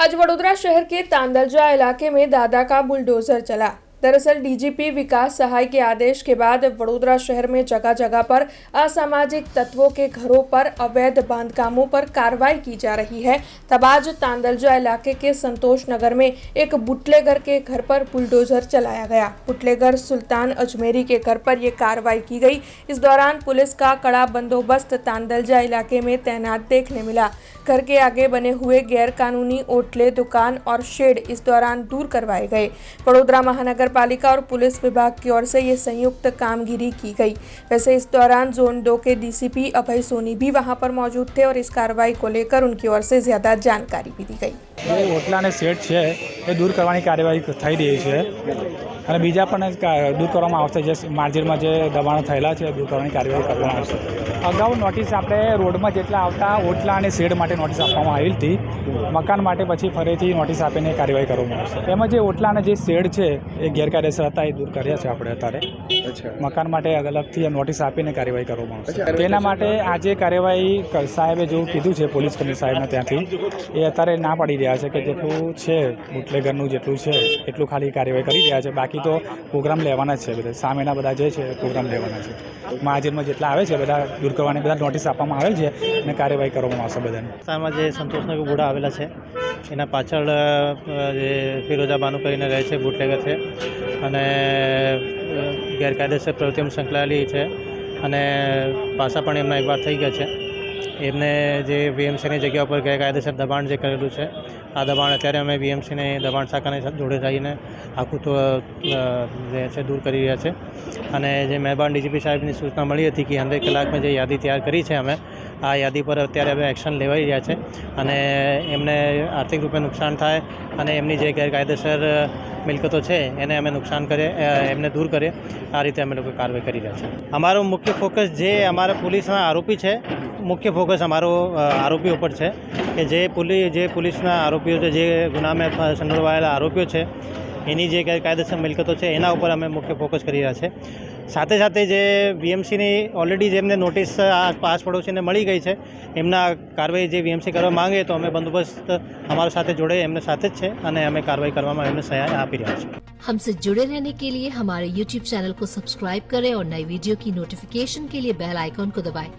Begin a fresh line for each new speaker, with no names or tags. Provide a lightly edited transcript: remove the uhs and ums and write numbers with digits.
आज वडोदरा शहर के तांदलजा इलाके में दादा का बुलडोजर चला। दरअसल डीजीपी विकास सहाय के आदेश के बाद वडोदरा शहर में जगह जगह पर असामाजिक तत्वों के घरों पर अवैध बांधकामों पर कार्रवाई की जा रही है। तब आज तांदलजा इलाके के संतोष नगर में एक बुटलेगर के घर पर बुलडोजर चलाया गया। बुटलेगर सुल्तान अजमेरी के घर पर यह कार्रवाई की गई। इस दौरान पुलिस का कड़ा बंदोबस्त तांदलजा इलाके में तैनात देखने मिला। घर के आगे बने हुए गैरकानूनी ओटले, दुकान और शेड इस दौरान दूर करवाए गए। वडोदरा महानगर पालिका और पुलिस विभाग की ओर से ये संयुक्त कामगिरी की गई। वैसे इस दौरान जोन 2 के डीसीपी अभय सोनी भी वहां पर मौजूद थे और इस कार्रवाई को लेकर उनकी ओर से ज्यादा जानकारी भी दी गई।
ઓટલા અને સેટ છે એ દૂર કરવાની કાર્યવાહી થઈ રહી છે અને બીજા પણ દૂર કરવામાં આવશે। જે માર્જિનમાં જે દબાણો થયેલા છે દૂર કરવાની કાર્યવાહી કરવામાં આવશે। અગાઉ નોટિસ આપણે રોડમાં જેટલા આવતા ઓટલા અને શેડ માટે નોટિસ આપવામાં આવી હતી, મકાન માટે પછી ફરીથી નોટિસ આપીને કાર્યવાહી કરવામાં આવશે। એમાં જે ઓટલા અને જે શેડ છે એ ગેરકાયદેસર હતા, એ દૂર કર્યા છે આપણે અત્યારે। મકાન માટે અલગથી નોટિસ આપીને કાર્યવાહી કરવામાં આવશે। તેના માટે આજે કાર્યવાહી સાહેબે જેવું કીધું છે પોલીસ કમિશનર સાહેબને ત્યાંથી એ અત્યારે ના પાડી રહ્યા છે કે જેટલું છે બુટલેગરનું જેટલું છે એટલું ખાલી કાર્યવાહી કરી રહ્યા છે। બાકી તો પ્રોગ્રામ લેવાના જ છે, બધા સામેના બધા જે છે પ્રોગ્રામ લેવાના છે। મહાજનમાં જેટલા આવે છે બધા દૂર કરવાની બધા નોટિસ આપવામાં આવેલ છે અને કાર્યવાહી કરવામાં આવશે બધાને।
વિસ્તારમાં જે સંતોષનગર ગુડા આવેલા છે એના પાછળ જે ફિરોજા બાનુ કરીને રહે છે, બુટલેગર છે અને ગેરકાયદેસર પ્રવૃત્તિઓમાં સંકળાયેલી છે અને પાછા પણ એમના એકવાર થઈ ગયા છે। એમને જે વીએમસીની જગ્યા ઉપર ગેરકાયદેસર દબાણ જે કરેલું છે, આ દબાણ અત્યારે અમે વીએમસીને દબાણ શાખાને જોડે થઈને આખું તો જે છે દૂર કરી રહ્યા છે। અને જે મહેરબાન ડીજીપી સાહેબની સૂચના મળી હતી કે 100 કલાકમાં જે યાદી તૈયાર કરી છે અમે, આ યાદી પર અત્યારે હવે એક્શન લેવાઈ રહ્યા છે અને એમને આર્થિક રૂપે નુકસાન થાય અને એમની જે ગેરકાયદેસર મિલકતો છે એને અમે નુકસાન કરીએ, એમને દૂર કરીએ, આ રીતે અમે લોકો કાર્યવાહી કરી રહ્યા છીએ। અમારો મુખ્ય ફોકસ જે અમારા પોલીસના આરોપી છે, મુખ્ય ફોકસ અમારો આરોપી ઉપર છે કે જે પોલીસના આરોપીઓ છે, જે ગુનામાં સંડોવાયેલા આરોપીઓ છે, એની જે ગેરકાયદેસર મિલકતો છે એના ઉપર અમે મુખ્ય ફોકસ કરી રહ્યા છે। સાથે સાથે જે વીએમસીની ઓલરેડી જેમને નોટિસ પાસ પડોશીને મળી ગઈ છે, એમના કાર્યવાહી જે વીએમસી કરવા માંગે તો અમે બંદોબસ્ત અમારા સાથે જોડે એમને સાથે જ છે અને અમે કાર્યવાહી કરવામાં એમને સહાય આપી રહ્યા છીએ।
हमसे जुड़े रहने के लिए हमारे YouTube चैनल को सब्सक्राइब करें और नई वीडियो की नोटिफिकेशन के लिए बेल आइकॉन को दबाएं।